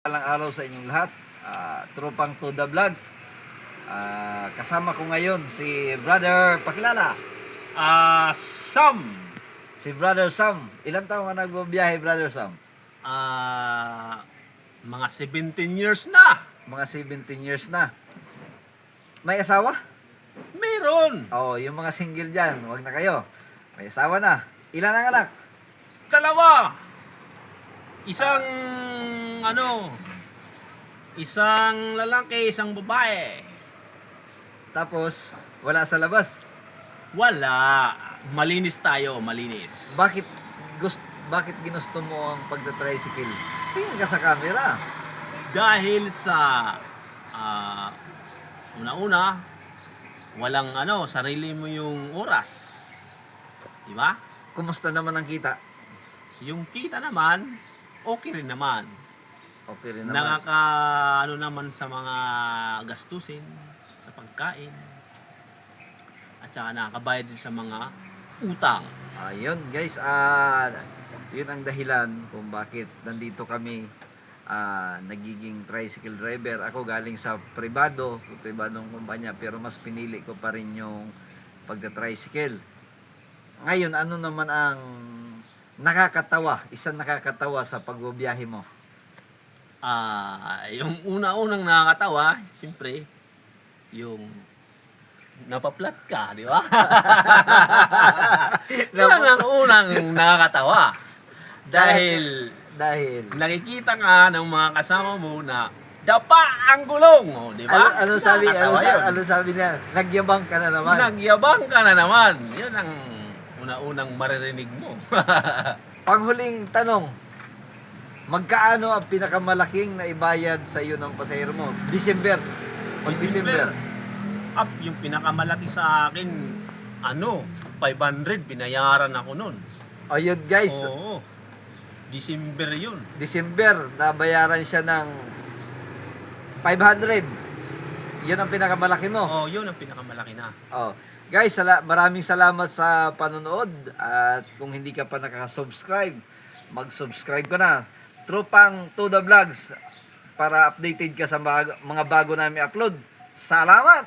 Palang araw sa inyong lahat, tropang To The Vlogs. Kasama ko ngayon si Brother, pakilala. Sam. Si Brother Sam. Ilan taon ka nagbibiyahe, Brother Sam? Mga 17 years na. Mga 17 years na. May asawa? Meron. Oo, yung mga single dyan, huwag na kayo. May asawa na. Ilan ang anak? Dalawa. Isang lalaki, isang babae. Tapos, wala sa labas. Wala. Malinis tayo, malinis. Bakit ginusto mo ang pagta-tricycle? Tingin ka sa camera. Dahil sa una-una, walang sarili mo yung oras. Di ba? Kumusta naman ang kita? Yung kita naman, okay rin naman. Okay rin naman. Naman sa mga gastusin, sa pagkain, at saka nakakabayad din sa mga utang. Ayun guys, yun ang dahilan kung bakit nandito kami nagiging tricycle driver. Ako galing sa pribadong kumpanya, pero mas pinili ko pa rin yung pagta-tricycle. Ngayon, ano naman ang isang nakakatawa sa pagbibiyahe mo? Yung una-unang nakakatawa, siyempre, yung napaplat ka, di ba? Yan ang unang nakakatawa. Dahil nakikita ka ng mga kasama mo na dapa ang gulong, di ba? Ano sabi niya? Nagyabang ka na naman. Nagyabang ka na naman. Yan ang una-unang maririnig mo. Panghuling tanong, magkaano ang pinakamalaking na ibayad sa iyo ng pasahero mo? December. Yung pinakamalaki sa akin, 500, binayaran ako nun. Ayun guys, Oo. December yun. December, nabayaran siya ng 500. Yun ang pinakamalaki mo. Yun ang pinakamalaki na. Oh. Guys, maraming salamat sa panonood. At kung hindi ka pa nakaka-subscribe, mag-subscribe ka na. Tropang To The Vlogs para updated ka sa mga bago namin upload. Salamat!